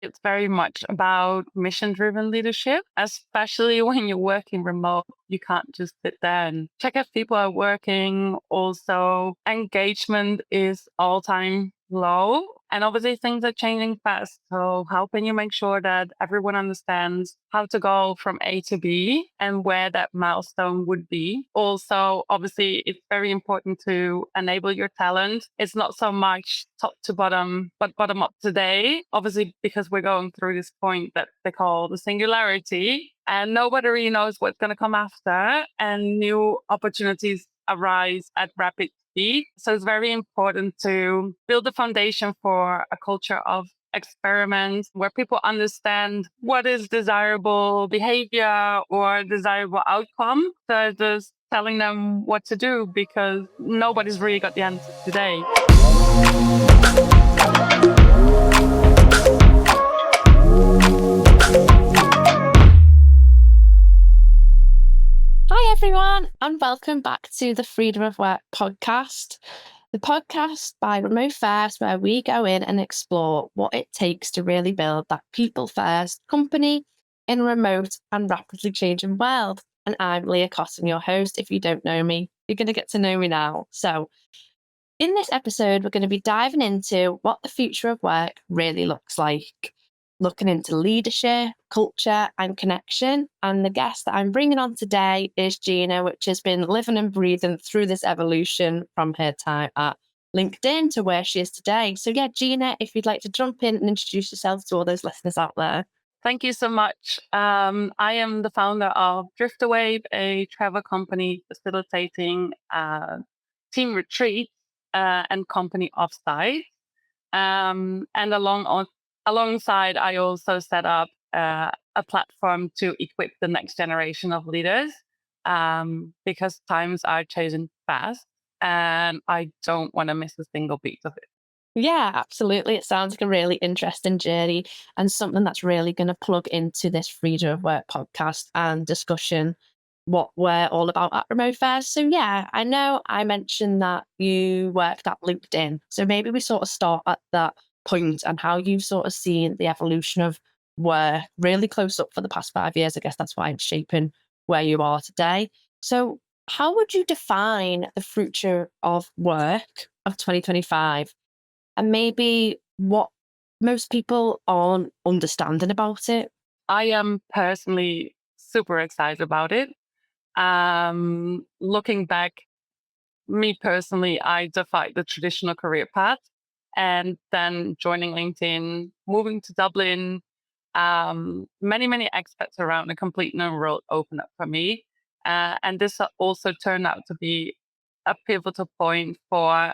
It's very much about mission-driven leadership, especially when you're working remote. You can't just sit there and check if people are working. Also, engagement is all-time low. And obviously, things are changing fast. So, how can you make sure that everyone understands how to go from A to B and where that milestone would be? Also, obviously, it's very important to enable your talent. It's not so much top to bottom, but bottom up today. Obviously, because we're going through this point that they call the singularity, and nobody really knows what's going to come after, and new opportunities arise at rapid speed. So it's very important to build a foundation for a culture of experiment where people understand what is desirable behavior or desirable outcome. So just telling them what to do because nobody's really got the answers today. Hi, everyone, and welcome back to the Freedom of Work podcast, the podcast by Remote First, where we go in and explore what it takes to really build that people first company in a remote and rapidly changing world. And I'm Leah Cotton, your host. If you don't know me, you're going to get to know me now. So, in this episode, we're going to be diving into what the future of work really looks like, looking into leadership, culture, and connection. And the guest that I'm bringing on today is Gina, which has been living and breathing through this evolution from her time at LinkedIn to where she is today. So, yeah, Gina, if you'd like to jump in and introduce yourself to all those listeners out there. Thank you so much. I am the founder of Driftaway, a travel company facilitating team retreats and company offsites. And alongside, I also set up a platform to equip the next generation of leaders because times are changing fast and I don't want to miss a single beat of it. Yeah, absolutely. It sounds like a really interesting journey and something that's really going to plug into this Freedom of Work podcast and discussion, what we're all about at Remote First. So, yeah, I know I mentioned that you worked at LinkedIn. So maybe we sort of start at that point and how you've sort of seen the evolution of work really close up for the past 5 years. I guess that's why it's shaping where you are today. So, how would you define the future of work of 2025? And maybe what most people aren't understanding about it? I am personally super excited about it. Looking back, me personally, I defied the traditional career path and then joining LinkedIn, moving to Dublin, many expats around a complete new world opened up for me. And this also turned out to be a pivotal point for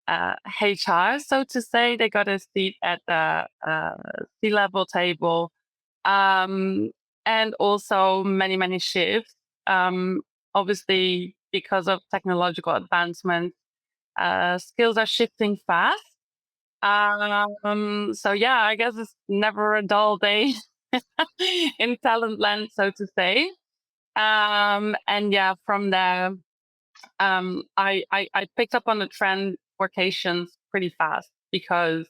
HR, so to say. They got a seat at the C-level table, um, and also many shifts. Obviously, because of technological advancement, skills are shifting fast. So yeah, I guess it's never a dull day in talent land, so to say. And yeah, from there, I picked up on the trend workations pretty fast because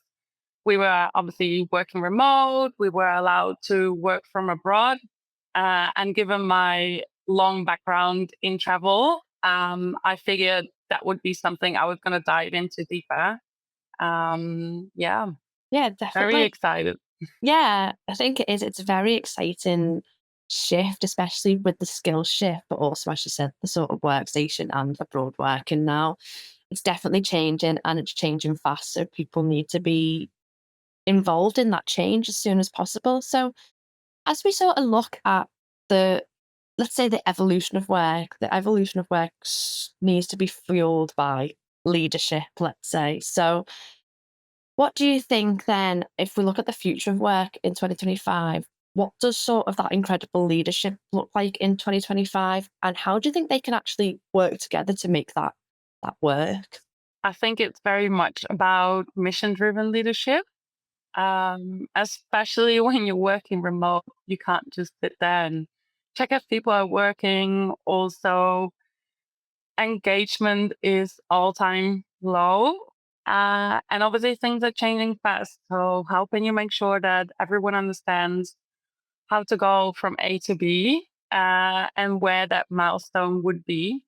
we were obviously working remote. We were allowed to work from abroad. And given my long background in travel, I figured that would be something I was going to dive into deeper. Yeah, Yeah, very definitely. excited. Yeah, I think it is. It's a very exciting shift, especially with the skill shift, but also, as you said, the sort of workstation and abroad working now. It's definitely changing and it's changing fast. So people need to be involved in that change as soon as possible. So as we sort of look at the, let's say, the evolution of work, the evolution of work needs to be fueled by leadership, let's say. So what do you think then, if we look at the future of work in 2025, what does sort of that incredible leadership look like in 2025? And how do you think they can actually work together to make that work? I think it's very much about mission-driven leadership. Especially when you're working remote, you can't just sit there and check if people are working. Also, engagement is all time low. And obviously, things are changing fast. So, how can you make sure that everyone understands how to go from A to B and where that milestone would be?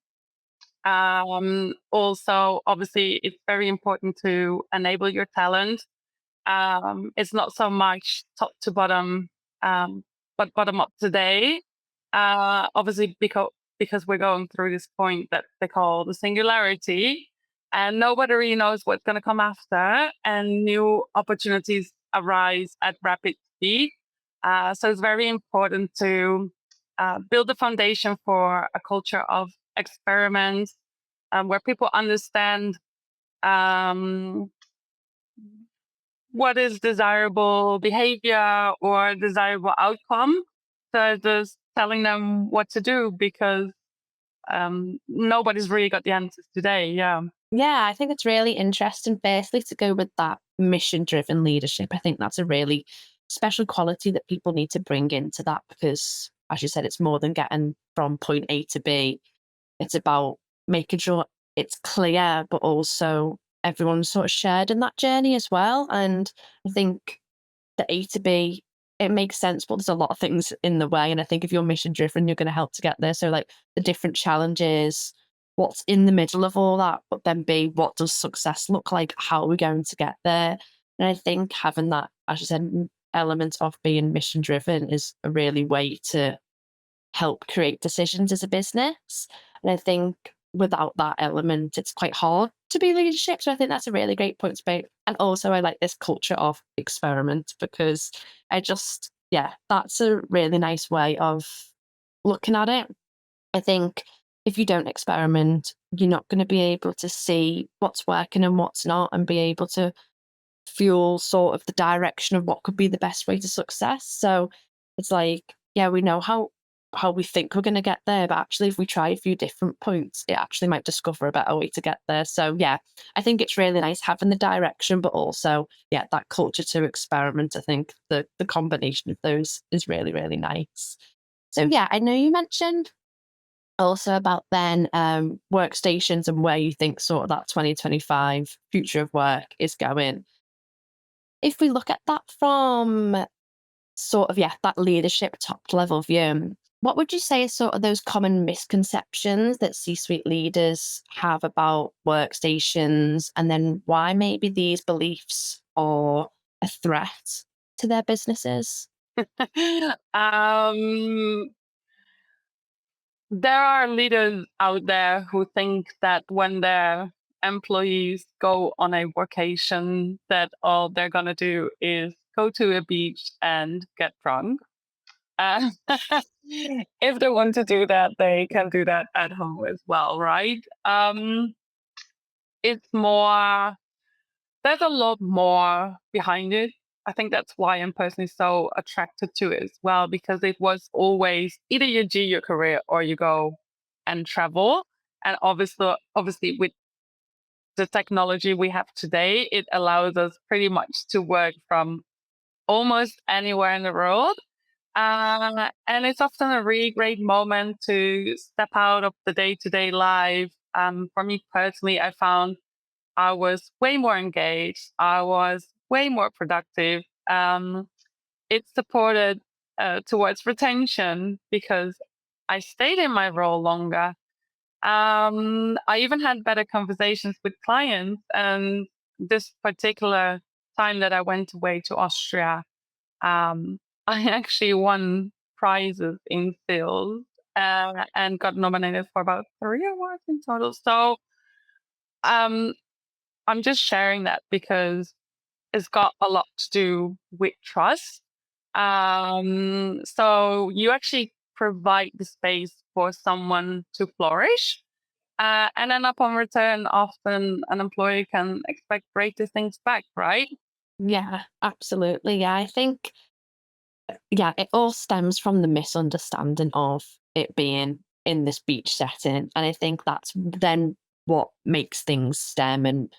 Also, obviously, it's very important to enable your talent. It's not so much top to bottom, um, but bottom up today. Obviously, because we're going through this point that they call the singularity, and nobody really knows what's going to come after, and new opportunities arise at rapid speed. So it's very important to build a foundation for a culture of experiments where people understand um, what is desirable behavior or desirable outcome. So just telling them what to do because nobody's really got the answers today. Yeah. Yeah, I think it's really interesting, firstly, to go with that mission driven leadership. I think that's a really special quality that people need to bring into that because, as you said, it's more than getting from point A to B. It's about making sure it's clear, but also everyone's sort of shared in that journey as well. And I think the A to B, it makes sense, but there's a lot of things in the way. And I think if you're mission driven, you're going to help to get there. So, like the different challenges, what's in the middle of all that, but then B, what does success look like? How are we going to get there? And I think having that, as you said, element of being mission driven is a really way to help create decisions as a business. And I think without that element, it's quite hard to be leadership. So I think that's a really great point to make. And also, I like this culture of experiment because yeah, that's a really nice way of looking at it. I think if you don't experiment, you're not going to be able to see what's working and what's not and be able to fuel sort of the direction of what could be the best way to success. So it's like, yeah, we know how we think we're going to get there, but actually if we try a few different points, it actually might discover a better way to get there. So yeah, I think it's really nice having the direction, but also, yeah, that culture to experiment. I think the combination of those is really, really nice. So yeah, I know you mentioned also about then workstations and where you think sort of that 2025 future of work is going. If we look at that from sort of, yeah, that leadership top level view, what would you say is sort of those common misconceptions that C-suite leaders have about workstations, and then why maybe these beliefs are a threat to their businesses? um, there are leaders out there who think that when their employees go on a vacation, that all they're gonna do is go to a beach and get drunk. Uh, if they want to do that, they can do that at home as well, right? It's more, there's a lot more behind it. I think that's why I'm personally so attracted to it as well, because it was always either you do your career or you go and travel. And obviously with the technology we have today, it allows us pretty much to work from almost anywhere in the world. And it's often a really great moment to step out of the day to day life. For me personally, I found I was way more engaged. I was way more productive. It supported towards retention because I stayed in my role longer. I even had better conversations with clients. And this particular time that I went away to Austria, I actually won prizes in sales and got nominated for about 3 awards in total. So um, I'm just sharing that because it's got a lot to do with trust. So you actually provide the space for someone to flourish. And then upon return, often an employee can expect greater things back, right? Yeah, absolutely. Yeah, I think, yeah, it all stems from the misunderstanding of it being in this beach setting. And I think that's then what makes things stem and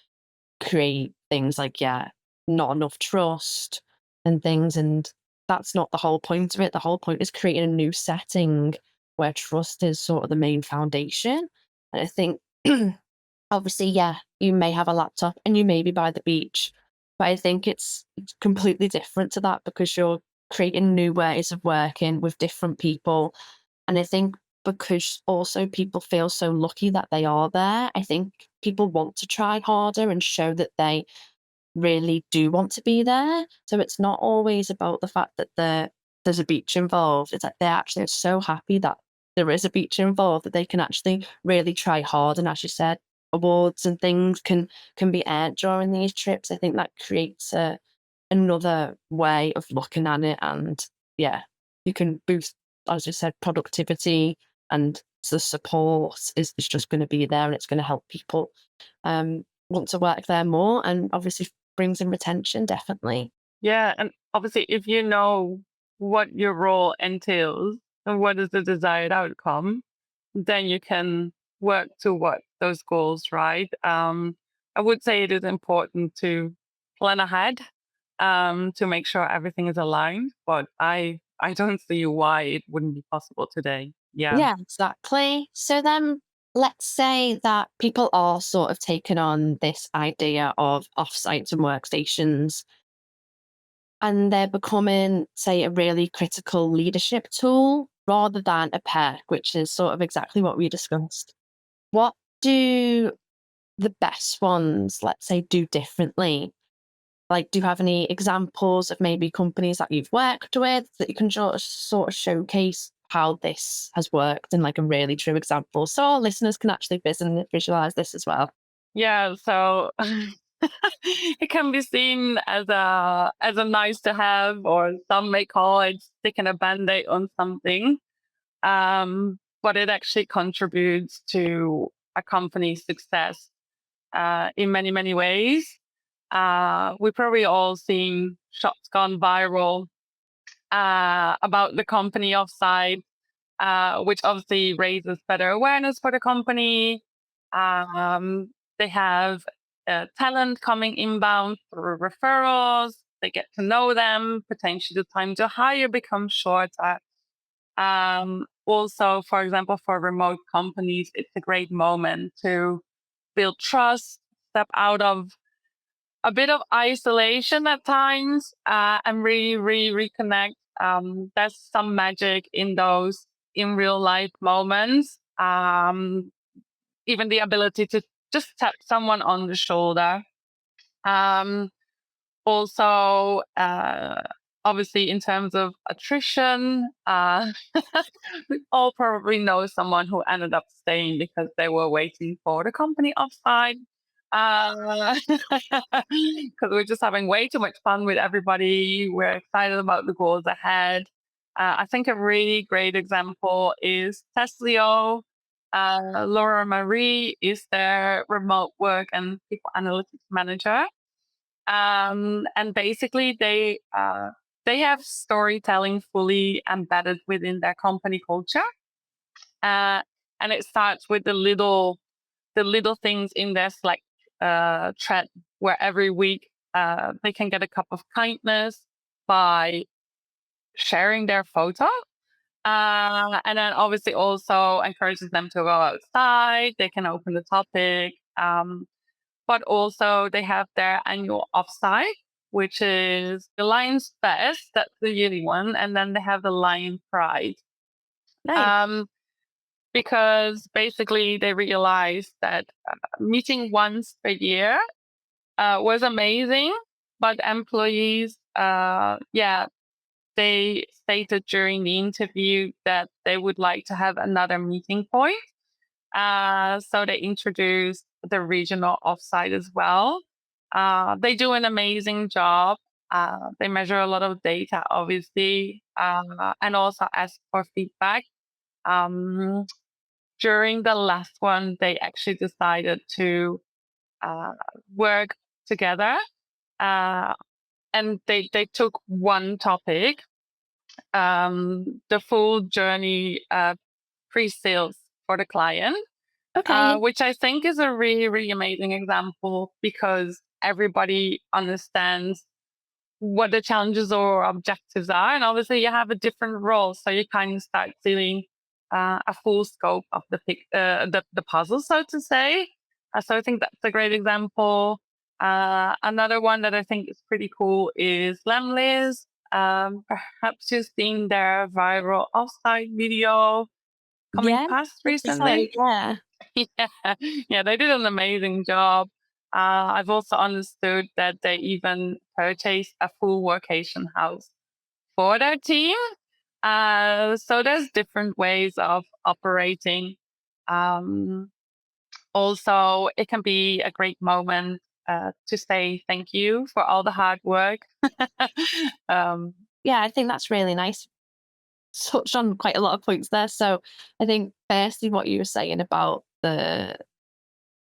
create things like, yeah, not enough trust and things. And that's not the whole point of it. The whole point is creating a new setting where trust is sort of the main foundation. And I think Obviously, yeah, you may have a laptop and you may be by the beach, but I think it's completely different to that because you're creating new ways of working with different people. And I think because also people feel so lucky that they are there, I think people want to try harder and show that they really do want to be there. So it's not always about the fact that there's a beach involved. It's like they actually are so happy that there is a beach involved that they can actually really try hard. And as you said, awards and things can be earned during these trips. I think that creates another way of looking at it. And yeah, you can boost, as you said, productivity, and the support is just going to be there, and it's going to help people want to work there more, and obviously brings in retention, definitely. Yeah. And obviously, if you know what your role entails and what is the desired outcome, then you can work toward those goals, right? I would say it is important to plan ahead, to make sure everything is aligned, but I don't see why it wouldn't be possible today. Yeah. Yeah, exactly. So then let's say that people are sort of taking on this idea of offsites and workstations, and they're becoming, say, a really critical leadership tool rather than a perk, which is sort of exactly what we discussed. What do the best ones, let's say, do differently? Like, do you have any examples of maybe companies that you've worked with that you can just sort of showcase how this has worked in like a really true example so our listeners can actually visualize this as well? Yeah. So it can be seen as a nice to have, or some may call it sticking a band-aid on something. But it actually contributes to a company's success in many, many ways. We've probably all seen shots gone viral about the company offsite, which obviously raises better awareness for the company. They have talent coming inbound through referrals. They get to know them. Potentially, the time to hire becomes shorter. Also, for example, for remote companies, it's a great moment to build trust, step out of a bit of isolation at times, and really reconnect. There's some magic in those in real life moments. Even the ability to just tap someone on the shoulder. Um, Also, obviously, in terms of attrition, we all probably know someone who ended up staying because they were waiting for the company offside. Because we're just having way too much fun with everybody. We're excited about the goals ahead. I think a really great example is Testlio. Laura Marie is their remote work and people analytics manager. And basically, they have storytelling fully embedded within their company culture, uh, and it starts with the little things in their Slack thread, where every week they can get a cup of kindness by sharing their photo. And then obviously also encourages them to go outside. They can open the topic. But also they have their annual offsite, which is the Lions Fest. That's the yearly one. And then they have the Lion Pride. Nice. Um, because basically they realized that meeting once per year was amazing, but employees, yeah, they stated during the interview that they would like to have another meeting point. So they introduced the regional offsite as well. They do an amazing job. They measure a lot of data, obviously, and also ask for feedback. Um, During the last one, they actually decided to uh, work together, uh, and they took one topic, the full journey pre-sales for the client, Okay. which I think is a really amazing example because everybody understands what the challenges or objectives are. And obviously, you have a different role. So you kind of start seeing a full scope of the puzzle, so to say. So I think that's a great example. Another one that I think is pretty cool is Lemlis. Perhaps you've seen their viral offsite video coming Yeah, past so, recently. yeah. Yeah, yeah, they did an amazing job. I've also understood that they even purchased a full workation house for their team. So there's different ways of operating. Um, Also, it can be a great moment to say thank you for all the hard work. um, Yeah, I think that's really nice. Touched on quite a lot of points there. So I think firstly what you were saying about the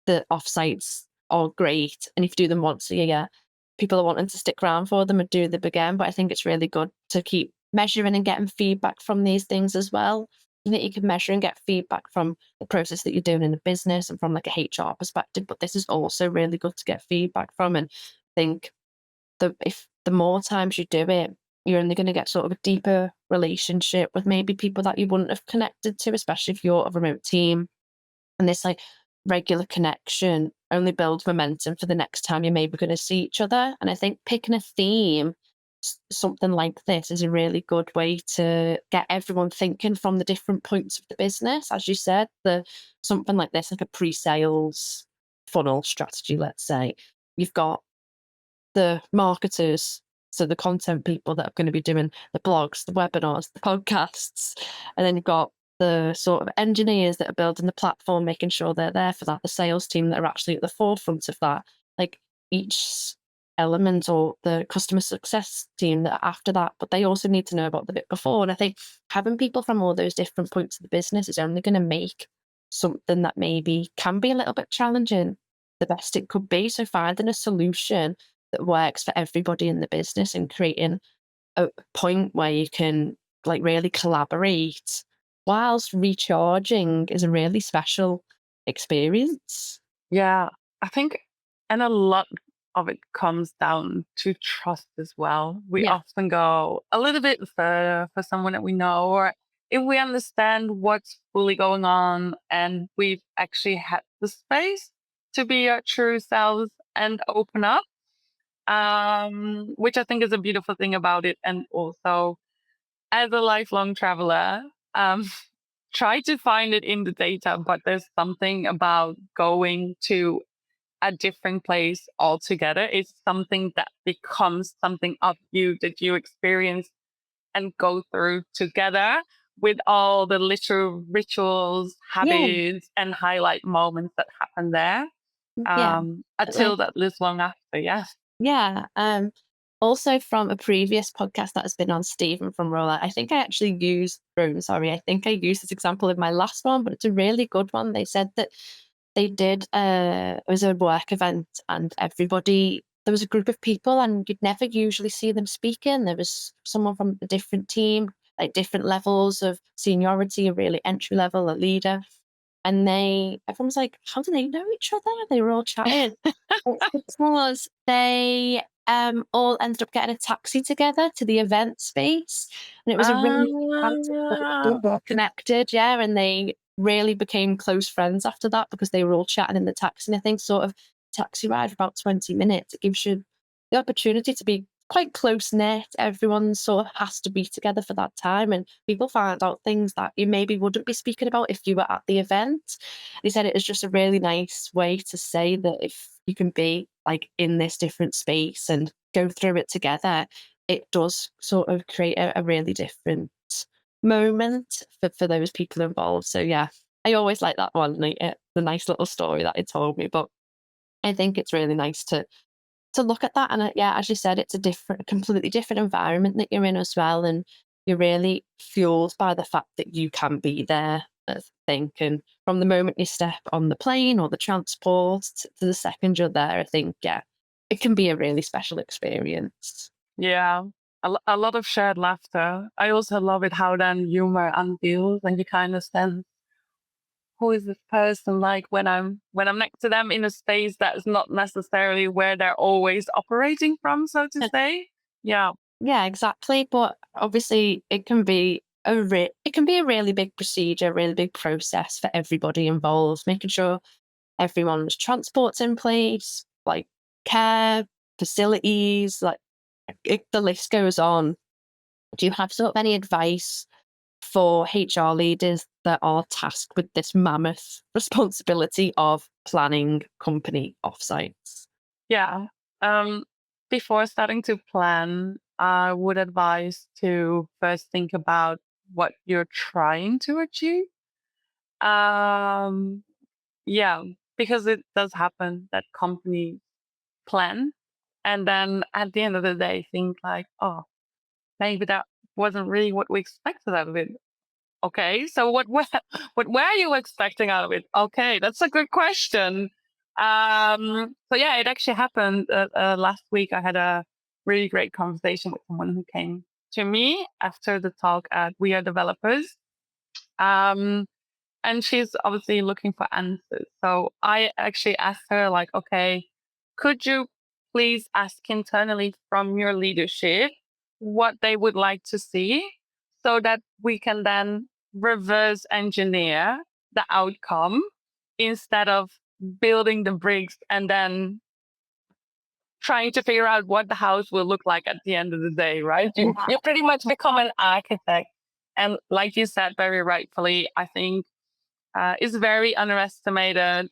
offsites are great, and if you do them once a year, people are wanting to stick around for them and do them again. But I think it's really good to keep measuring and getting feedback from these things as well. And that you can measure and get feedback from the process that you're doing in the business and from like a HR perspective. But this is also really good to get feedback from. And I think the more times you do it, you're only going to get sort of a deeper relationship with maybe people that you wouldn't have connected to, especially if you're a remote team. And this like regular connection only builds momentum for the next time you're maybe going to see each other. And I think picking a theme, something like this, is a really good way to get everyone thinking from the different points of the business. As you said, the something like this, like a pre-sales funnel strategy, let's say, you've got the marketers, so the content people that are going to be doing the blogs, the webinars, the podcasts, and then you've got the sort of engineers that are building the platform, making sure they're there for that, the sales team that are actually at the forefront of that, like each element, or the customer success team that are after that, but they also need to know about the bit before. And I think having people from all those different points of the business is only going to make something that maybe can be a little bit challenging the best it could be. So finding a solution that works for everybody in the business and creating a point where you can like really collaborate whilst recharging is a really special experience. yeah, I think, and a lot of it comes down to trust as well. We Yeah. often go a little bit further for someone that we know, or if we understand what's fully going on and we've actually had the space to be our true selves and open up, which I think is a beautiful thing about it. And also, as a lifelong traveler, um, try to find it in the data, but there's something about going to a different place altogether. It's something that becomes something of you that you experience and go through together with all the little rituals, Yeah. habits, and highlight moments that happen there. Yeah. Like, Until that lives long after. Yeah. yeah. Also from a previous podcast that has been on Stephen from Roller, I think I actually used Rome, sorry, I think I used this example in my last one, but it's a really good one. They said that they did it was a work event, and everybody, there was a group of people and you'd never usually see them speaking. There was someone from a different team, like different levels of seniority, a really entry level, a leader. And everyone was like, how do they know each other? They were all chatting. It's because they all ended up getting a taxi together to the event space. And it was a really connected, yeah. And they really became close friends after that because they were all chatting in the taxi. And I think sort of taxi ride for about 20 minutes, it gives you the opportunity to be quite close knit. Everyone sort of has to be together for that time. And people find out things that you maybe wouldn't be speaking about if you were at the event. He said it was just a really nice way to say that if you can be like in this different space and go through it together, it does sort of create a really different moment for those people involved. So yeah, I always like that one, like, the nice little story that it told me. But I think it's really nice to look at that. And yeah, as you said, it's a completely different environment that you're in as well, and you're really fueled by the fact that you can be there. I think, and from the moment you step on the plane or the transport to the second you're there, I think, yeah, it can be a really special experience. Yeah. A lot of shared laughter. I also love it how then humor unveils and you kind of sense who is this person like when I'm next to them in a space that is not necessarily where they're always operating from, so to say. Yeah. Yeah, exactly. But obviously, it can be a really big procedure, a really big process for everybody involved, making sure everyone's transport's in place, like care, facilities, like the list goes on. Do you have sort of any advice for HR leaders that are tasked with this mammoth responsibility of planning company offsites? Yeah. Um, Before starting to plan, I would advise to first think about what you're trying to achieve. Um, yeah, because it does happen that companies plan and then at the end of the day think like, oh, maybe that wasn't really what we expected out of it. Okay, so what were what were you expecting out of it? Okay, that's a good question. So yeah, it actually happened last week. I had a really great conversation with someone who came to me after the talk at We Are Developers. Um, and she's obviously looking for answers. So I actually asked her, like, okay, could you please ask internally from your leadership what they would like to see so that we can then reverse engineer the outcome instead of building the bricks and then trying to figure out what the house will look like at the end of the day, right? You pretty much become an architect. And like you said very rightfully, I think is very underestimated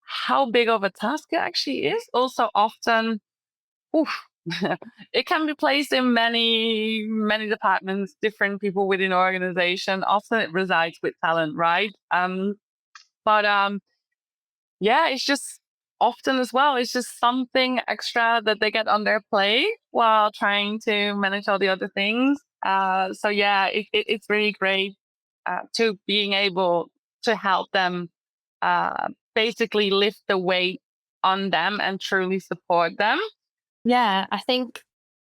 how big of a task it actually is. Also, often, oof, it can be placed in many departments, different people within an organization. Often, it resides with talent, right? But yeah, it's just often as well. It's just something extra that they get on their plate while trying to manage all the other things. So yeah, it's really great to being able to help them basically lift the weight on them and truly support them. Yeah, I think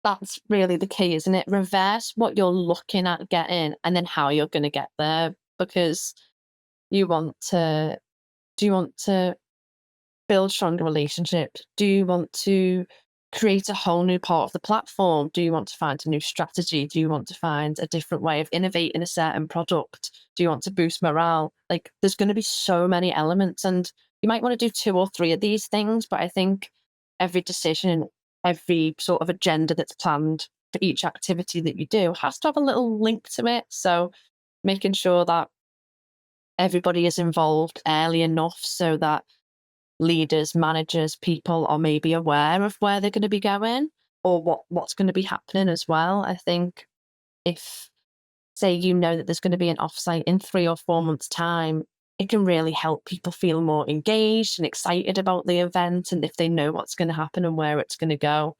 that's really the key, isn't it? Reverse what you're looking at getting and then how you're going to get there. Because you want to, do you want to build stronger relationships? Do you want to create a whole new part of the platform? Do you want to find a new strategy? Do you want to find a different way of innovating a certain product? Do you want to boost morale? Like, there's going to be so many elements, and you might want to do two or three of these things. But I think every decision, every sort of agenda that's planned for each activity that you do has to have a little link to it. So, making sure that everybody is involved early enough so that leaders, managers, people are maybe aware of where they're going to be going or what's going to be happening as well. I think if, say, you know that there's going to be an offsite in 3 or 4 months' time, it can really help people feel more engaged and excited about the event. And if they know what's going to happen and where it's going to go,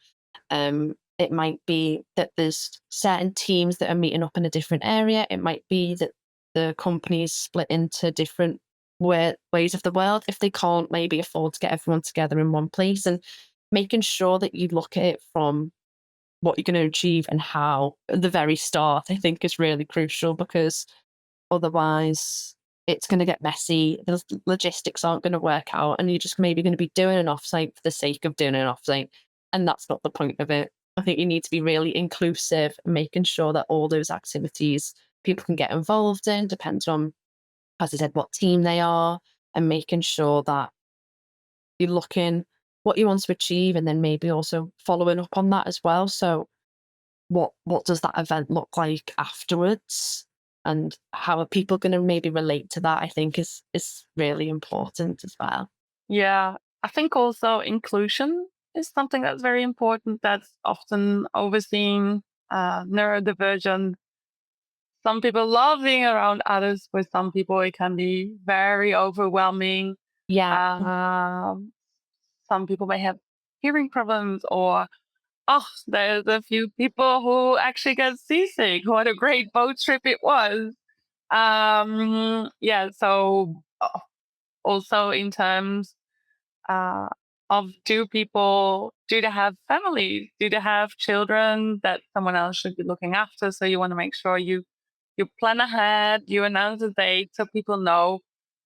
it might be that there's certain teams that are meeting up in a different area. It might be that the company is split into different ways of the world if they can't maybe afford to get everyone together in one place. And making sure that you look at it from what you're going to achieve and how at the very start, I think is really crucial, because otherwise it's going to get messy. The logistics aren't going to work out, and you're just maybe going to be doing an offsite for the sake of doing an offsite. And that's not the point of it. I think you need to be really inclusive, making sure that all those activities people can get involved in, depends on, as I said, what team they are, and making sure that you're looking what you want to achieve and then maybe also following up on that as well. So what does that event look like afterwards? And how are people going to maybe relate to that? I think is really important as well. Yeah, I think also inclusion is something that's very important. That's often overseen. Neurodivergent. Some people love being around others. For some people, it can be very overwhelming. Yeah. Um, some people may have hearing problems, or oh, there's a few people who actually get seasick. What a great boat trip it was. Yeah. So also in terms uh, of do they have families? Do they have children that someone else should be looking after? So you want to make sure you plan ahead, you announce a date so people know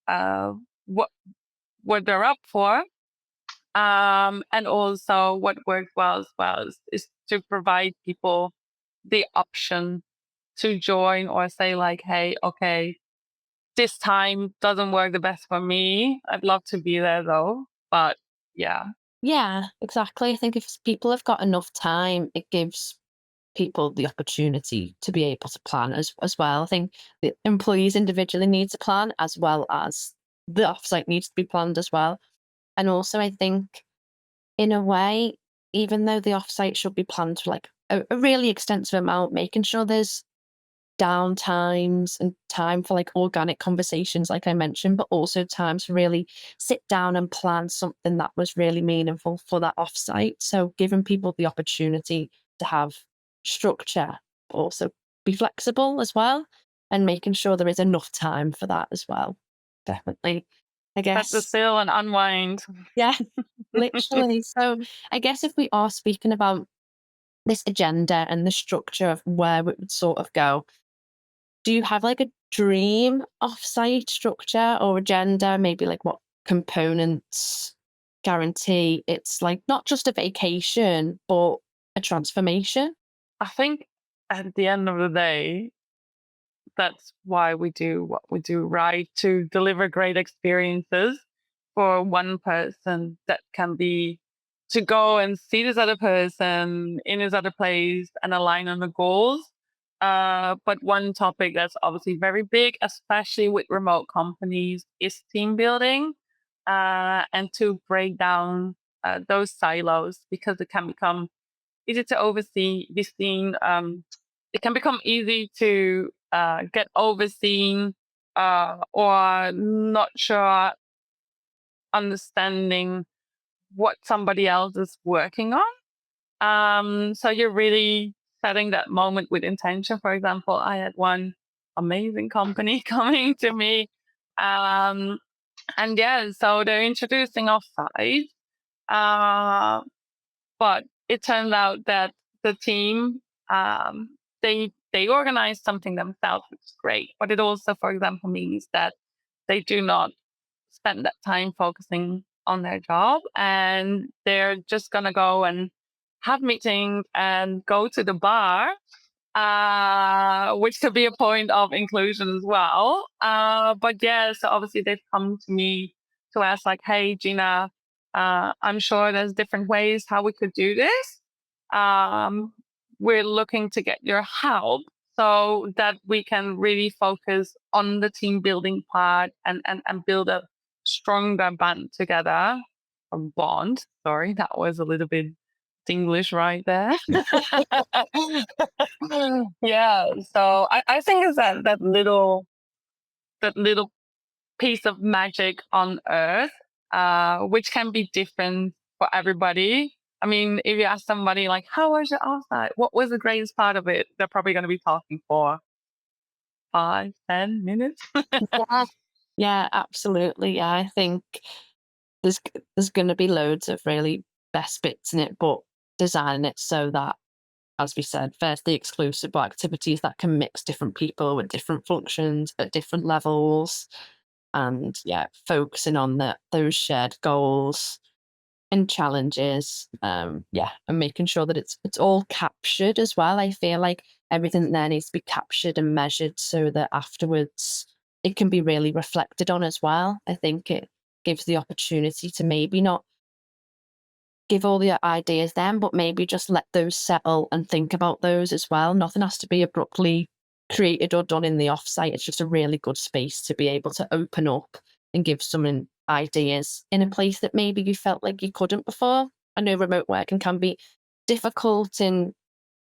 uh, what what they're up for. And also what works well as well is to provide people the option to join or say like, hey, okay, this time doesn't work the best for me. I'd love to be there though. But yeah, Yeah, exactly. I think if people have got enough time, it gives people the opportunity to be able to plan as well. I think the employees individually need to plan as well as the offsite needs to be planned as well. And also, I think in a way, even though the offsite should be planned for like a really extensive amount, making sure there's down times and time for like organic conversations, like I mentioned, but also times to really sit down and plan something that was really meaningful for that offsite. So giving people the opportunity to have structure, but also be flexible as well, and making sure there is enough time for that as well. Definitely. I set the guess, sail and unwind. yeah, literally. So I guess if we are speaking about this agenda and the structure of where it would sort of go, do you have like a dream offsite structure or agenda? Maybe like what components guarantee it's like not just a vacation, but a transformation? I think at the end of the day, that's why we do what we do, right? To deliver great experiences for one person. That can be to go and see this other person in this other place and align on the goals. But one topic that's obviously very big, especially with remote companies, is team building, and to break down those silos, because it can become easy to oversee, be seen. It can become easy to get overseen, or not sure understanding what somebody else is working on. So you're really setting that moment with intention. For example, I had one amazing company coming to me. Um, and yeah, so they're introducing offsite. Uh, but it turns out that the team, they organize something themselves, which is great. But it also, for example, means that they do not spend that time focusing on their job, and they're just gonna go and have meetings and go to the bar, which could be a point of inclusion as well. But yeah, so obviously they've come to me to ask, like, hey, Gina, I'm sure there's different ways how we could do this. Um, we're looking to get your help so that we can really focus on the team building part, and build a stronger band together. A bond. Sorry, that was a little bit English right there. Yeah. So I think it's that little piece of magic on earth, which can be different for everybody. I mean, if you ask somebody like, how was your offsite? What was the greatest part of it? They're probably going to be talking for 5, 10 minutes. Yeah. Yeah, absolutely. Yeah, I think there's going to be loads of really best bits in it, but designing it so that, as we said, firstly, exclusive activities that can mix different people with different functions at different levels, and yeah, focusing on those shared goals and challenges. Yeah, and making sure that it's all captured as well. I feel like everything there needs to be captured and measured so that afterwards it can be really reflected on as well. I think it gives the opportunity to maybe not give all the ideas then, but maybe just let those settle and think about those as well. Nothing has to be abruptly created or done in the offsite. It's just a really good space to be able to open up and give someone ideas in a place that maybe you felt like you couldn't before. I know remote working can be difficult in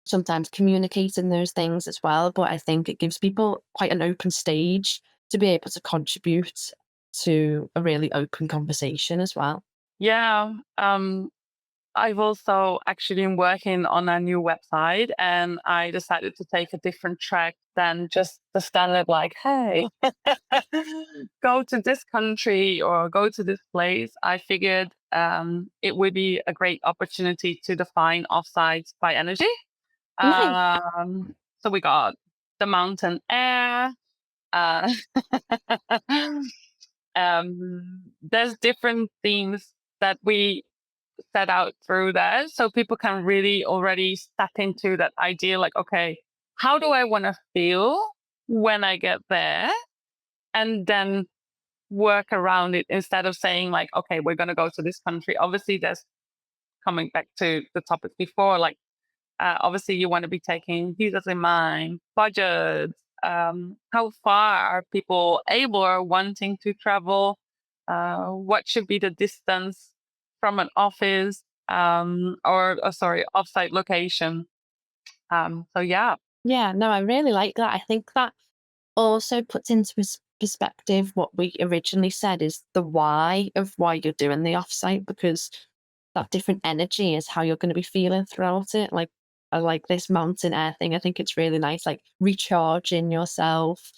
sometimes communicating those things as well, but I think it gives people quite an open stage to be able to contribute to a really open conversation as well. Yeah. I've also actually been working on a new website, and I decided to take a different track than just the standard, like, hey, go to this country or go to this place. I figured it would be a great opportunity to define offsites by energy. Nice. So we got the mountain air. Uh, there's different themes that we set out through that, so people can really already step into that idea, like, okay, how do I want to feel when I get there? and then work around it instead of saying like, okay, we're going to go to this country. Obviously, there's coming back to the topic before, like obviously you want to be taking visas in mind, budgets, how far are people able or wanting to travel, what should be the distance from an office, or sorry, offsite location. So yeah. Yeah, no, I really like that. I think that also puts into perspective what we originally said is the why of why you're doing the offsite, because that different energy is how you're going to be feeling throughout it. Like, I like this mountain air thing. I think it's really nice, like recharging yourself,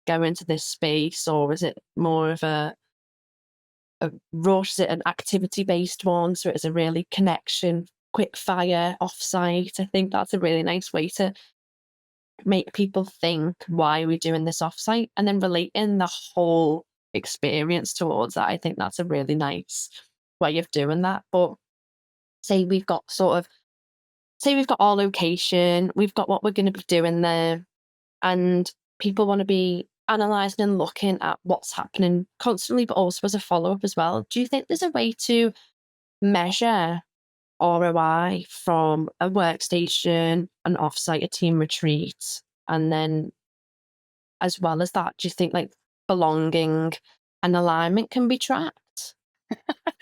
go into this space, or is it more of a rush? Is it an activity based one? So it's a really connection, quick fire offsite. I think that's a really nice way to make people think, why are we doing this offsite? And then relating the whole experience towards that. I think that's a really nice way of doing that. But say we've got sort of, say we've got our location, we've got what we're going to be doing there, and people want to be analysing and looking at what's happening constantly, but also as a follow up as well. Do you think there's a way to measure ROI from a workstation, an offsite, a team retreat, and then as well as that, do you think like belonging and alignment can be tracked?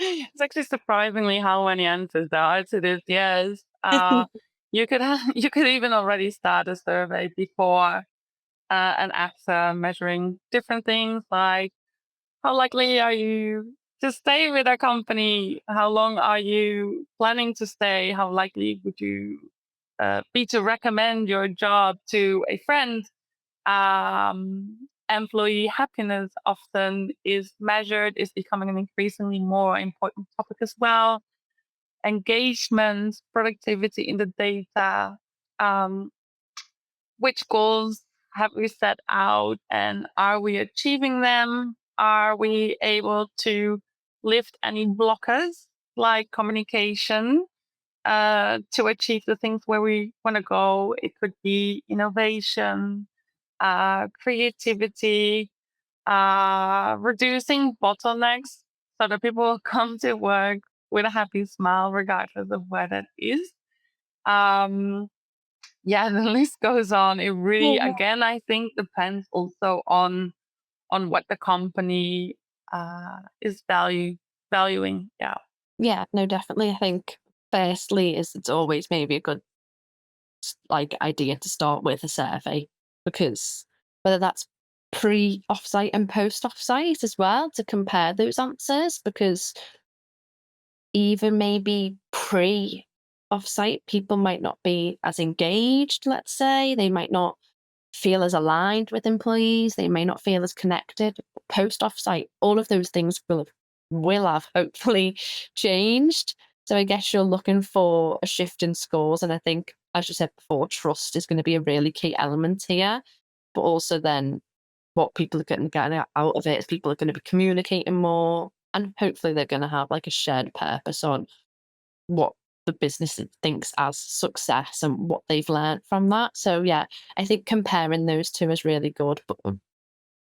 It's actually surprisingly how many answers there are to this. Yes, you could you could even already start a survey before and after, measuring different things like how likely are you to stay with a company, how long are you planning to stay, how likely would you be to recommend your job to a friend. Employee happiness often is measured, is becoming an increasingly more important topic as well. Engagement, productivity in the data, um, which goals have we set out and are we achieving them? Are we able to lift any blockers like communication to achieve the things where we want to go? It could be innovation, creativity, reducing bottlenecks so that people come to work with a happy smile, regardless of where that is. Um, yeah, the list goes on. It really, Yeah. again, I think depends also on what the company is valuing. Yeah. Yeah, no, definitely. I think firstly is it's always maybe a good like idea to start with a survey, because whether that's pre offsite and post offsite as well, to compare those answers, because even maybe pre offsite people might not be as engaged, let's say they might not feel as aligned with employees, they may not feel as connected. Post offsite, all of those things will have hopefully changed. So I guess you're looking for a shift in scores. And I think, as you said before, trust is going to be a really key element here. But also then what people are going to get out of it is people are going to be communicating more, and hopefully they're going to have like a shared purpose on what the business thinks as success and what they've learned from that. So yeah, I think comparing those two is really good. But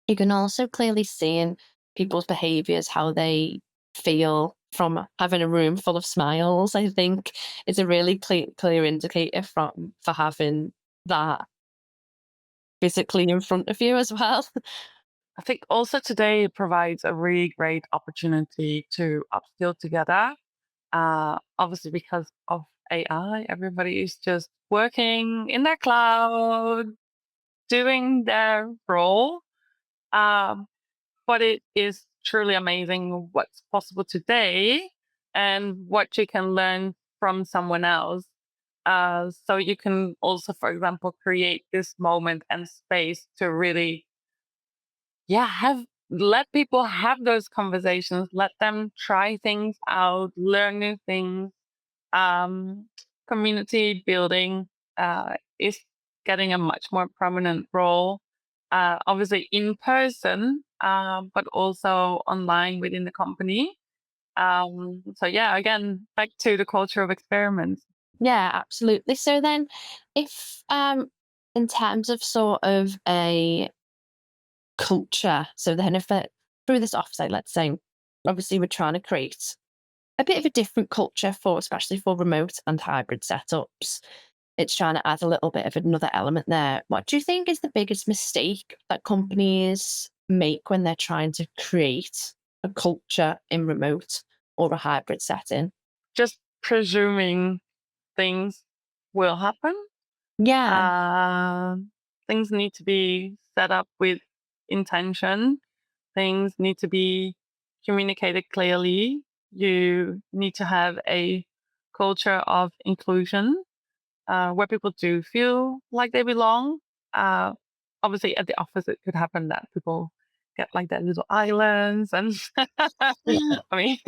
you can also clearly see in people's behaviors how they feel from having a room full of smiles. I think is a really clear indicator for having that physically in front of you as well. I think also today it provides a really great opportunity to upskill together. Obviously, because of AI, everybody is just working in their cloud, doing their role. Um, but it is truly amazing what's possible today and what you can learn from someone else. So you can also, for example, create this moment and space to really, yeah, have let people have those conversations, let them try things out, learn new things. um, Community building is getting a much more prominent role, obviously in person, but also online within the company. So yeah, again, back to the culture of experiments. Yeah, absolutely. So then if in terms of sort of a culture. So then if through this offsite, let's say, obviously we're trying to create a bit of a different culture for, especially for remote and hybrid setups. It's trying to add a little bit of another element there. What do you think is the biggest mistake that companies make when they're trying to create a culture in remote or a hybrid setting? Just presuming things will happen. Yeah. Uh, Things need to be set up with intention. Things need to be communicated clearly. You need to have a culture of inclusion where people do feel like they belong. Uh, Obviously, at the office, it could happen that people get like their little islands. And I Yeah. mean,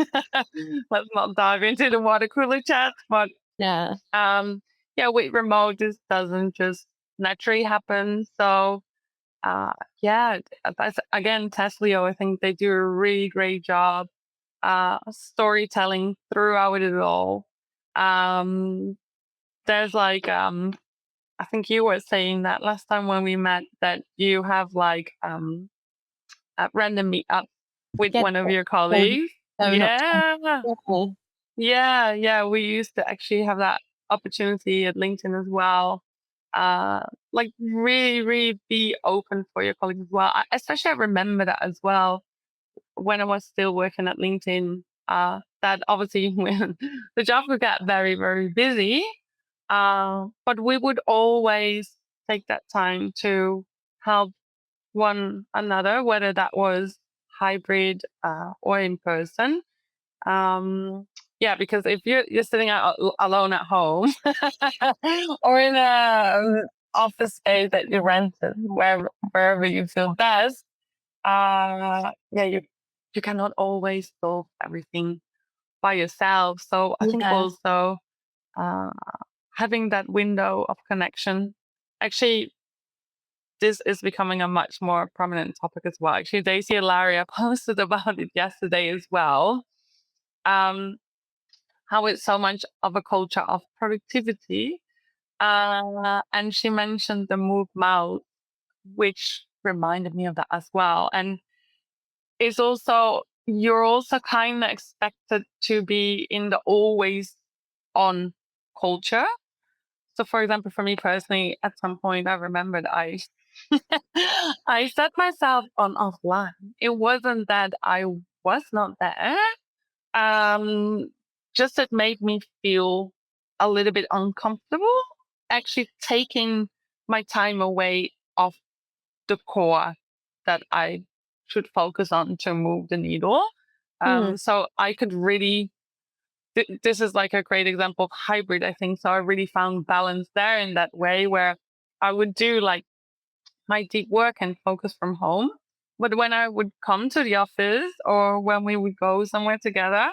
let's not dive into the water cooler chat, but Yeah. yeah, with remote, this doesn't just naturally happen. So uh, yeah, that's again, Testlio, I think they do a really great job storytelling throughout it all. Um, there's like I think you were saying that last time when we met that you have like a random meetup with Get one of it. your So colleagues. not Yeah. awful. Yeah, we used to actually have that opportunity at LinkedIn as well. Uh, like really, really be open for your colleagues as well. Especially I remember that as well when I was still working at LinkedIn. That obviously when the job would get very, very busy, but we would always take that time to help one another, whether that was hybrid or in person. Yeah, because if you're sitting out alone at home or in a office space that you rented, wherever you feel best, yeah, you cannot always solve everything by yourself. So I think Yeah. also uh, having that window of connection, actually, this is becoming a much more prominent topic as well. Actually, Daisy and Laria posted about it yesterday as well. Um, how it's so much of a culture of productivity. And she mentioned the move mouth, which reminded me of that as well. And it's also, you're also kind of expected to be in the always on culture. So, for example, for me personally, at some point, I remembered I set myself on offline. It wasn't that I was not there. Um, just it made me feel a little bit uncomfortable. Actually, taking my time away of the core that I should focus on to move the needle. Hmm. So I could really this is like a great example of hybrid, I think. So I really found balance there in that way where I would do like my deep work and focus from home. But when I would come to the office or when we would go somewhere together,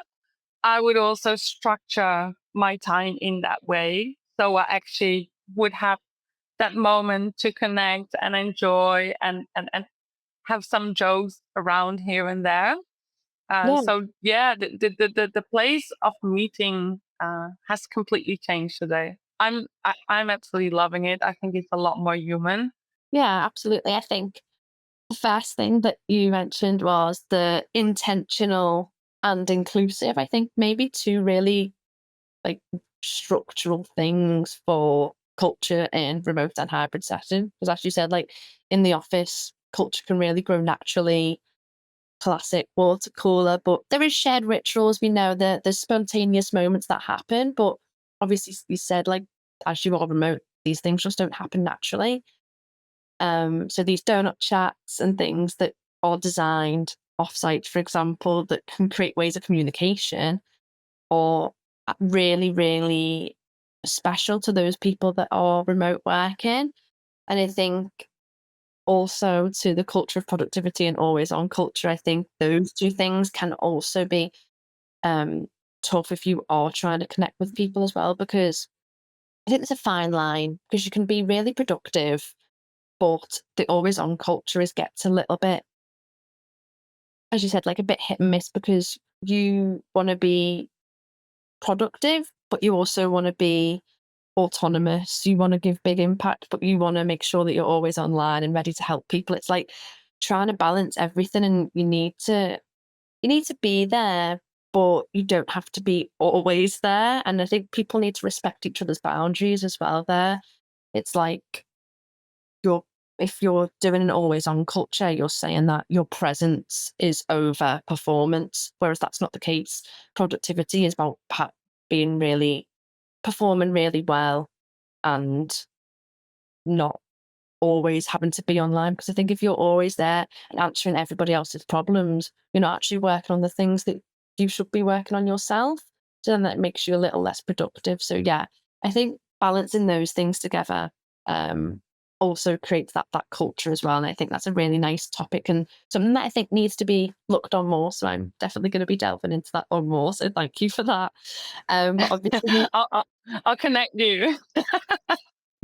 I would also structure my time in that way. So I actually would have that moment to connect and enjoy and have some jokes around here and there. Yeah. So yeah, the place of meeting has completely changed today. I'm absolutely loving it. I think it's a lot more human. Yeah, absolutely. I think the first thing that you mentioned was the intentional and inclusive. I think maybe two really like structural things for culture in remote and hybrid setting. Because as you said, like in the office, culture can really grow naturally. Classic water cooler, but there is shared rituals. We know that there's spontaneous moments that happen, but obviously you said like as you are remote, these things just don't happen naturally. So these donut chats and things that are designed offsite, for example, that can create ways of communication are really, really special to those people that are remote working. And I think also to the culture of productivity and always on culture, I think those two things can also be um, tough if you are trying to connect with people as well, because I think there's a fine line because you can be really productive, but the always on culture is gets a little bit, as you said, like a bit hit and miss because you want to be productive, but you also want to be autonomous. You want to give big impact, but you want to make sure that you're always online and ready to help people. It's like trying to balance everything, and you need to be there, but you don't have to be always there. And I think people need to respect each other's boundaries as well there. It's like if you're doing an always on culture, you're saying that your presence is over performance, whereas that's not the case. Productivity is about performing really well and not always having to be online. Because I think if you're always there and answering everybody else's problems, you're not actually working on the things that you should be working on yourself. So then that makes you a little less productive. So yeah, I think balancing those things together also creates that culture as well. And I think that's a really nice topic and something that I think needs to be looked on more. So I'm definitely going to be delving into that one more. So thank you for that. But obviously, I'll connect you.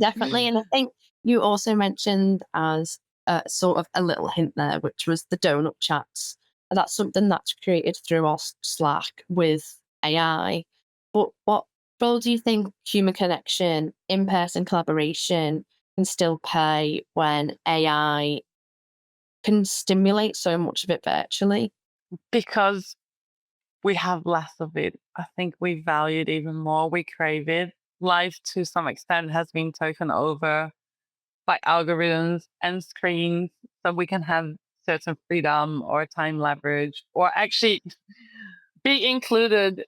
definitely. And I think you also mentioned as sort of a little hint there, which was the donut chats. And that's something that's created through our Slack with AI. But what role do you think human connection, in person collaboration can still play when AI can stimulate so much of it virtually? Because we have less of it. I think we value it even more. We crave it. Life, to some extent, has been taken over by algorithms and screens, so we can have certain freedom or time leverage, or actually be included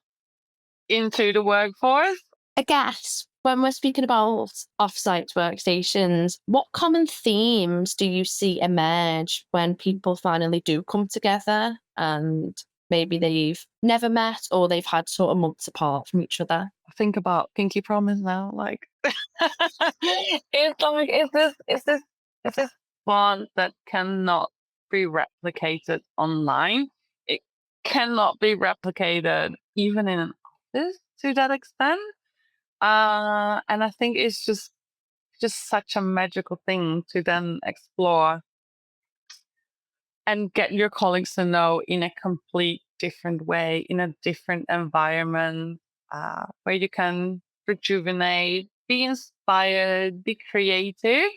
into the workforce. I guess when we're speaking about offsite workstations, what common themes do you see emerge when people finally do come together and maybe they've never met or they've had sort of months apart from each other? Think about pinky promise now. Like, it's like, is this bond that cannot be replicated online? It cannot be replicated even in an office to that extent. And I think it's just such a magical thing to then explore and get your colleagues to know in a complete different way, in a different environment, where you can rejuvenate, be inspired, be creative.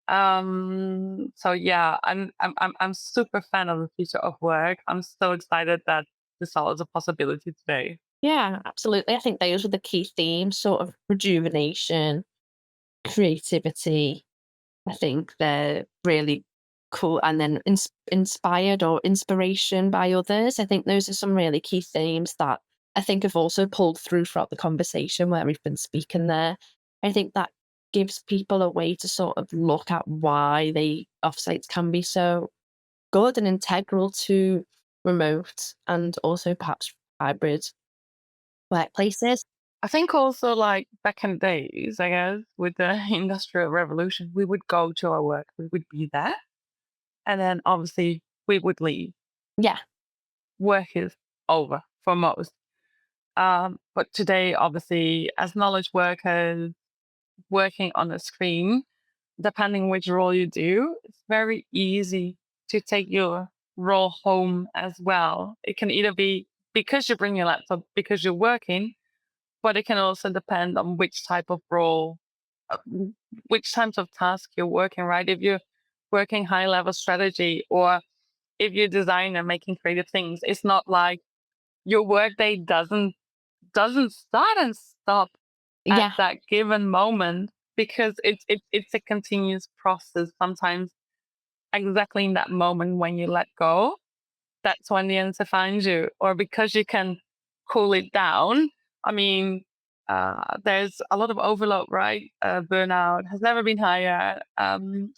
So yeah, I'm super fan of the future of work. I'm so excited that this all is a possibility today. Yeah, absolutely. I think those were the key themes, sort of rejuvenation, creativity. I think they're really cool. And then inspired or inspiration by others. I think those are some really key themes that I think have also pulled through throughout the conversation where we've been speaking there. I think that gives people a way to sort of look at why the offsites can be so good and integral to remote and also perhaps hybrid workplaces. I think also, like back in the days, I guess, with the industrial revolution, we would go to our work, we would be there, and then obviously we would leave. Yeah, Work is over for most. But today, obviously, as knowledge workers working on a screen, depending which role you do, it's very easy to take your role home as well. It can either be because you bring your laptop because you're working, but it can also depend on which type of role, uh, which types of task you're working, right? If you're working high level strategy, or if you're designer making creative things, it's not like your workday doesn't start and stop at yeah, that given moment, because it's a continuous process. Sometimes exactly in that moment when you let go, that's when the answer finds you, or because you can cool it down. I mean, there's a lot of overload, right? Burnout has never been higher.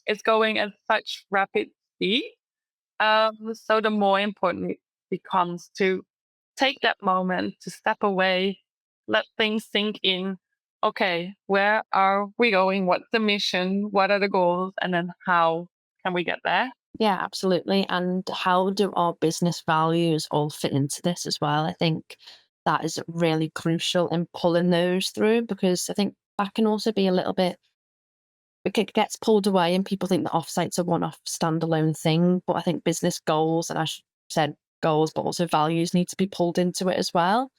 It's going at such rapid speed. So the more important it becomes to take that moment to step away, let things sink in. Okay, where are we going? What's the mission? What are the goals? And then how can we get there? yeah, absolutely. And how do our business values all fit into this as well? I think that is really crucial in pulling those through because I think that can also be a little bit, it gets pulled away and people think that offsites are one off standalone thing. But I think business goals, and I said goals, but also values need to be pulled into it as well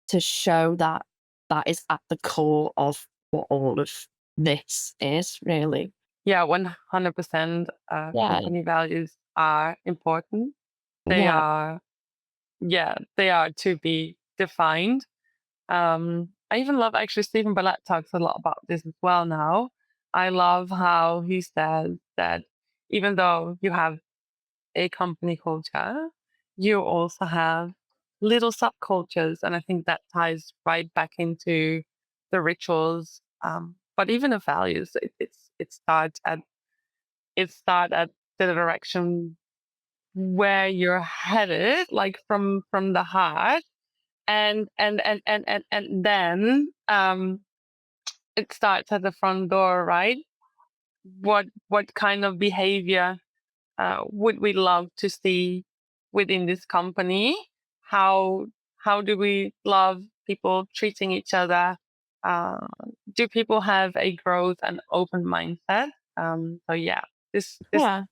to show that that is at the core of what all of this is really. Yeah, 100%. Yeah, Company values are important. They yeah, are, yeah, they are to be defined. I even love actually Stephen Bartlett talks a lot about this as well now. I love how he says that even though you have a company culture, you also have little subcultures. And I think that ties right back into the rituals, but even the values. It starts at the direction where you're headed, like from the heart, and then it starts at the front door, right? What kind of behavior would we love to see within this company? How how do we love people treating each other? Uh, do people have a growth and open mindset? So yeah, this yeah,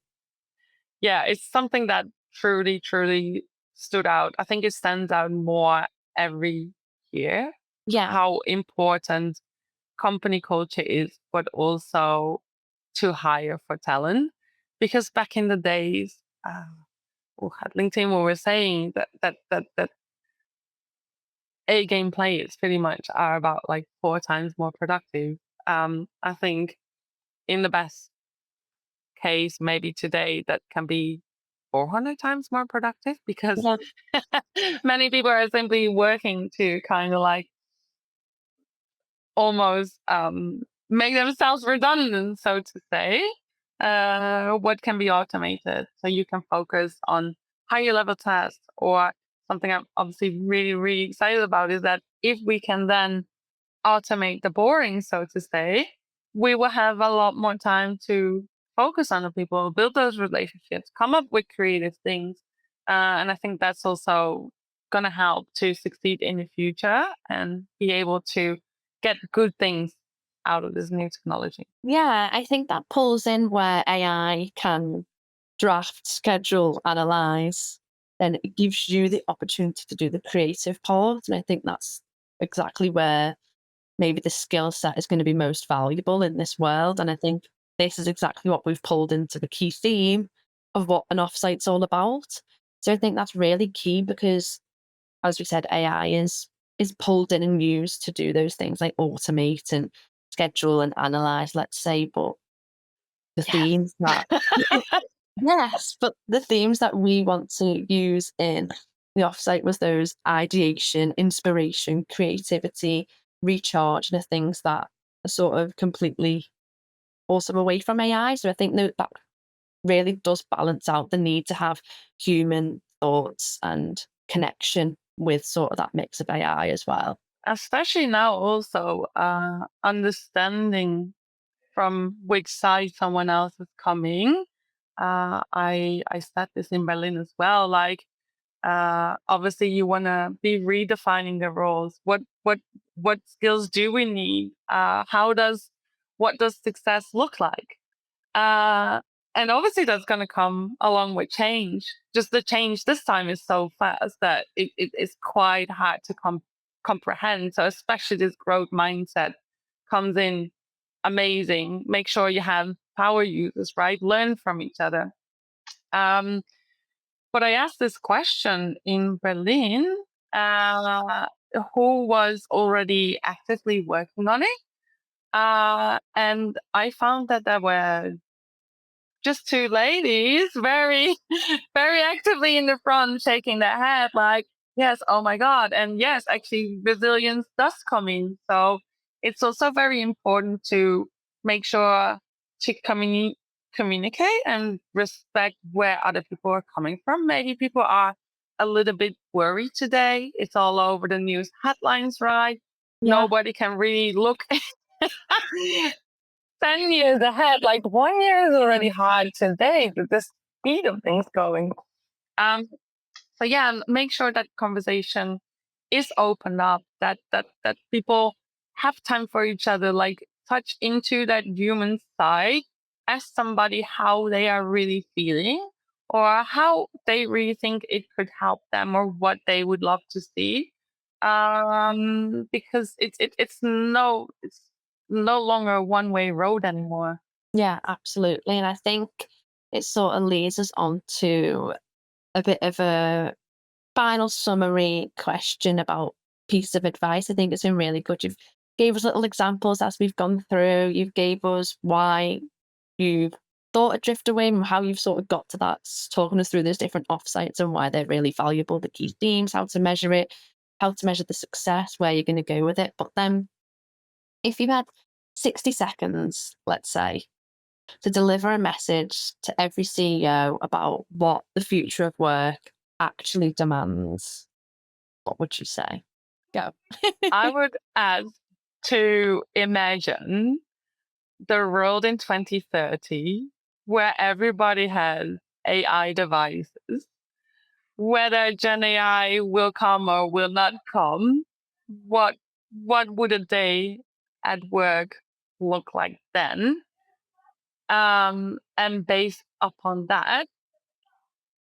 yeah, it's something that truly stood out. I think it stands out more every year yeah, how important company culture is, but also to hire for talent. Because back in the days, at LinkedIn, we were saying that A game players pretty much are about like 4 times more productive. I think in the best case, maybe today that can be 400 times more productive because yeah, many people are simply working to kind of like almost make themselves redundant, so to say. What can be automated so you can focus on higher level tasks, or something I'm obviously really excited about is that if we can then automate the boring, so to say, we will have a lot more time to focus on the people, build those relationships, come up with creative things. And I think that's also going to help to succeed in the future and be able to get good things out of this new technology. yeah. I think that pulls in where AI can draft, schedule, analyze, then it gives you the opportunity to do the creative part. And I think that's exactly where maybe the skill set is going to be most valuable in this world. And I think this is exactly what we've pulled into the key theme of what an offsite's all about. So I think that's really key because, as we said, AI is pulled in and used to do those things like automate and schedule and analyze, let's say, but the Yes. themes that yes, but the themes that we want to use in the offsite was those ideation, inspiration, creativity, recharge, and the things that are sort of completely also away from AI. So I think that really does balance out the need to have human thoughts and connection with sort of that mix of AI as well. Especially now, also understanding from which side someone else is coming. I said this in Berlin as well. Like, obviously, you want to be redefining the roles. What skills do we need? What does success look like? Uh, and obviously, that's going to come along with change. Just the change this time is so fast that it is quite hard to comprehend. So, especially this growth mindset comes in amazing. Make sure you have power users, right? Learn from each other. Um, but I asked this question in Berlin, uh, who was already actively working on it. And I found that there were just two ladies very very actively in the front shaking their head like, yes, oh my god. And yes, actually resilience does come in. So it's also very important to make sure to communicate and respect where other people are coming from. Maybe people are a little bit worried today. It's all over the news headlines, right? Yeah. Nobody can really look 10 years ahead. Like 1 year is already hard today with the speed of things going. Um, so yeah, make sure that conversation is opened up, that people have time for each other, like touch into that human side, ask somebody how they are really feeling or how they really think it could help them or what they would love to see. Because it's no longer a one-way road anymore. Yeah, absolutely. And I think it sort of leads us on to a bit of a final summary question about piece of advice. I think it's been really good. You've gave us little examples as we've gone through. You've gave us why you've thought of drift away and how you've sort of got to that, talking us through those different offsites and why they're really valuable, the key themes, how to measure it, how to measure the success, where you're going to go with it. But then if you had 60 seconds, let's say, to deliver a message to every CEO about what the future of work actually demands, what would you say? Go. I would add to imagine the world in 2030 where everybody has AI devices, whether Gen AI will come or will not come, what would a day at work look like then? And based upon that,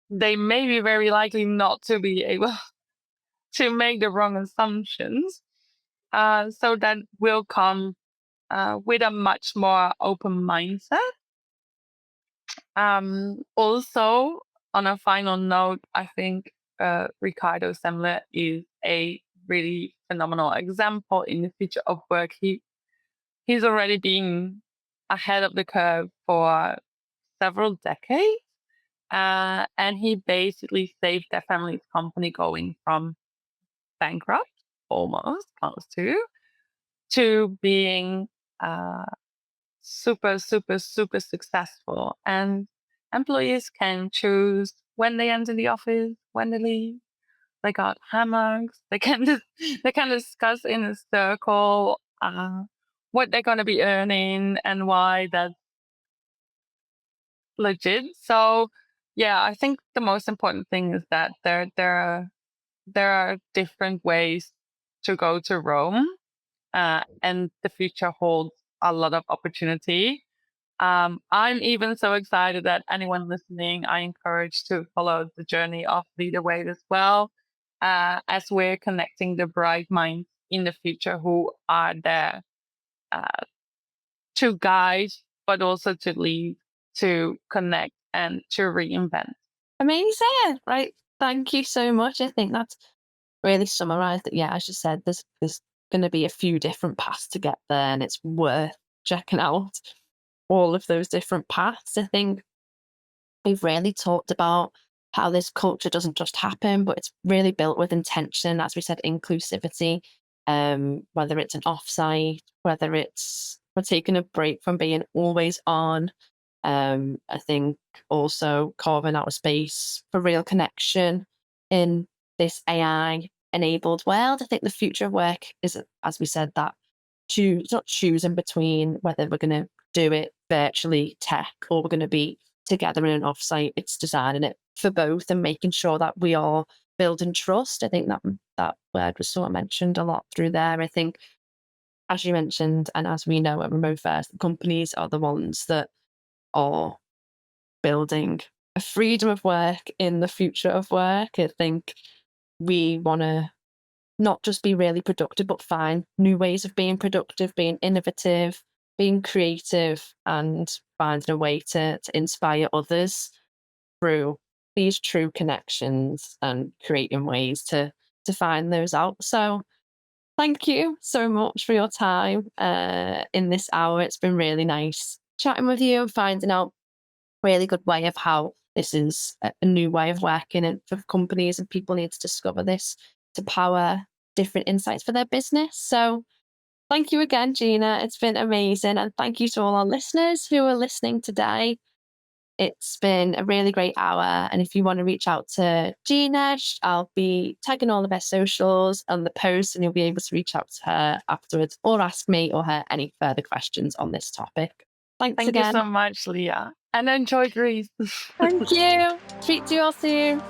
they may be very likely not to be able to make the wrong assumptions. So that will come with a much more open mindset. Also, on a final note, I think Ricardo Semler is a really phenomenal example in the future of work. He's already been ahead of the curve for several decades, and he basically saved their family's company going from bankrupt, almost close to being uh, super, super, super successful. And employees can choose when they enter the office, when they leave. They got hammocks. They can discuss in a circle what they're going to be earning and why that's legit. So, yeah, I think the most important thing is that there are different ways to go to Rome, and the future holds a lot of opportunity. I'm even so excited that anyone listening, I encourage to follow the journey of Leader Weight as well, as we're connecting the bright minds in the future who are there uh, to guide, but also to lead, to connect, and to reinvent. Amazing. Right. Thank you so much. I think that's really summarized it. Yeah, as you said, there's going to be a few different paths to get there, and it's worth checking out all of those different paths. I think we've really talked about how this culture doesn't just happen, but it's really built with intention. As we said, inclusivity, whether it's an offsite, whether it's we're taking a break from being always on. I think also carving out a space for real connection in this AI enabled world. I think the future of work is, as we said, that not choosing between whether we're going to do it virtually tech or we're going to be together in an offsite. It's designing it for both and making sure that we are building trust. I think that word was sort of mentioned a lot through there. I think, as you mentioned, and as we know at Remote First, companies are the ones that are building a freedom of work in the future of work. I think we want to not just be really productive, but find new ways of being productive, being innovative, being creative, and finding a way to inspire others through these true connections and creating ways to find those out. So thank you so much for your time in this hour. It's been really nice chatting with you and finding out really good way of how this is a new way of working, and for companies and people need to discover this to power different insights for their business. So thank you again, Gina. It's been amazing. And thank you to all our listeners who are listening today. It's been a really great hour. And if you want to reach out to Gina, I'll be tagging all of her socials on the post and you'll be able to reach out to her afterwards or ask me or her any further questions on this topic. Thanks Thank again. you so much, Leah. And enjoy Greece. Thank you. Speak to you all soon.